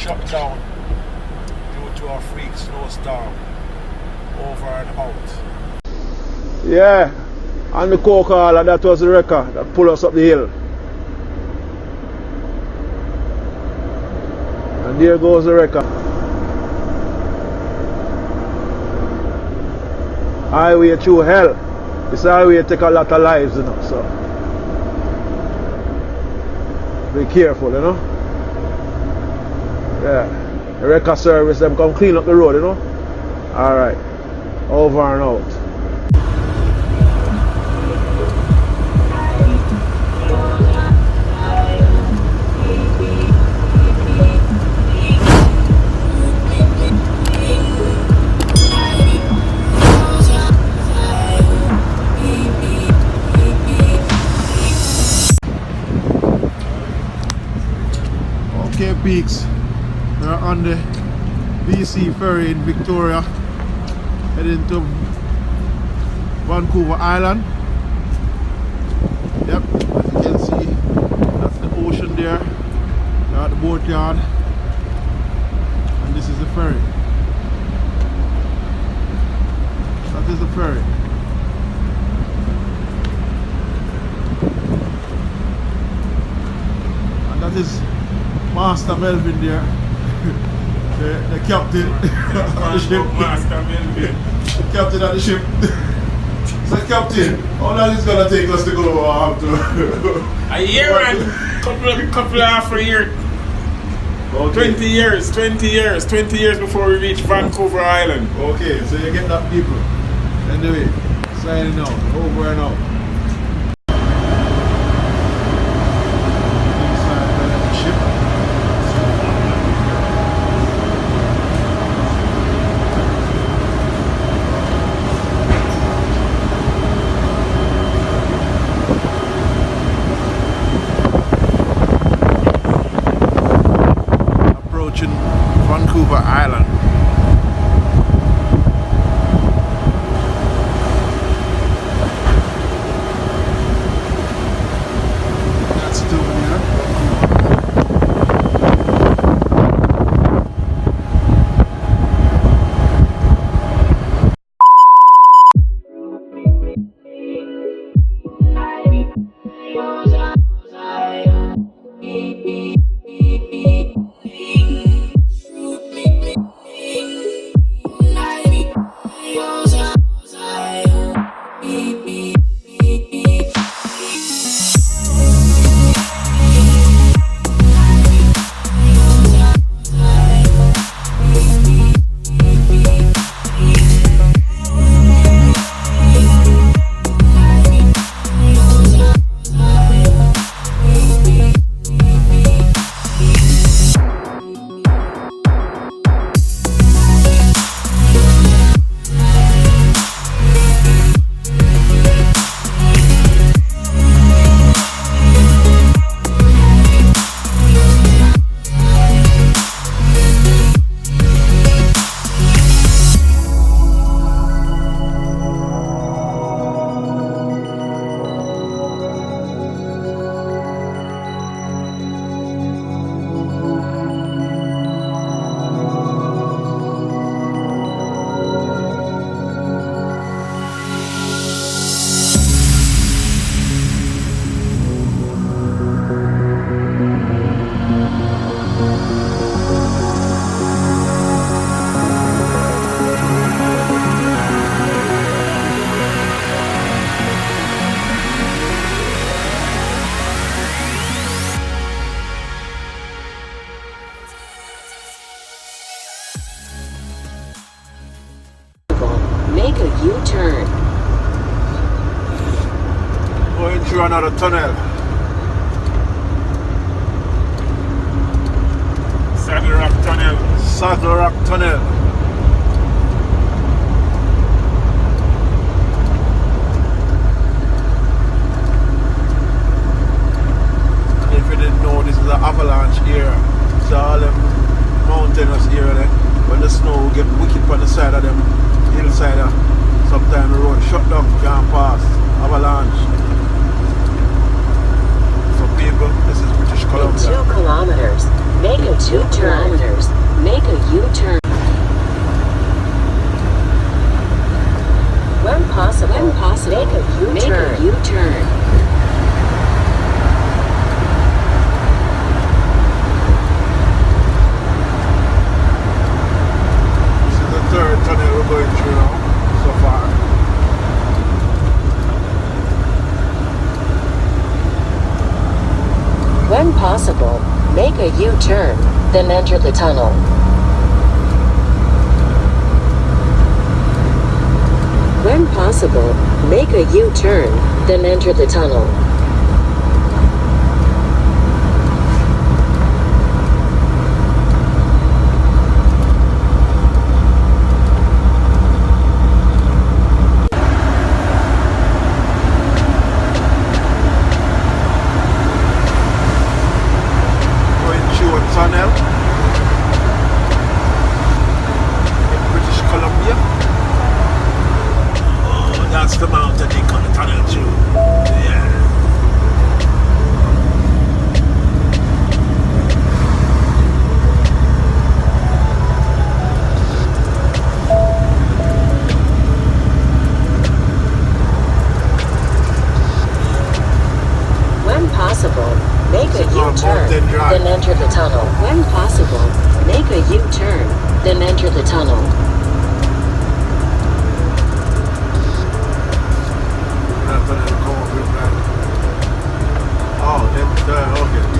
shut down due to a freak snowstorm. Over and out. Yeah, and the Coquihalla, that was the wrecker that pulled us up the hill. And there goes the wrecker. Highway through hell. This highway take a lot of lives, you know, so be careful, you know. Yeah, the wrecker service, them come clean up the road, you know. Alright, over and out. Okay, peaks. We're on the BC Ferry in Victoria, heading to Vancouver Island. Yep, as you can see, that's the ocean there. We're at the boatyard, and this is the ferry. That is the ferry. And that is Master Melvin there, the captain of the ship. Master Melvin. The captain of the ship. So captain, how long is it gonna take us to go after? A year and couple half a year. Okay. 20 years before we reach Vancouver Island. Okay, so you get that people. Anyway, signing out, over and out. Vancouver Island. That's it over there. Make a U-turn. Going through another tunnel. Saddle Rock Tunnel. Saddle Rock Tunnel. If you didn't know, this is an avalanche area. So all them mountainous area there, when the snow get wicked on the side of them hillside, sometimes the road shut down, can't pass. Avalanche. So people, this is British Columbia. 2 kilometers. make a 2 kilometers. Make a U-turn. When possible, make a U-turn. Make a U-turn. This is the third tunnel we're going through now, so far. When possible, make a U-turn, then enter the tunnel. When possible, make a U-turn, then enter the tunnel. Going through a tunnel in British Columbia. Oh, that's the mountain they call the tunnel through. Yeah. When possible, make a It's called U-turn, Mountain Drive. then enter the tunnel. When possible, make a U-turn, then enter the tunnel. That tunnel come up with that. Oh, then, okay.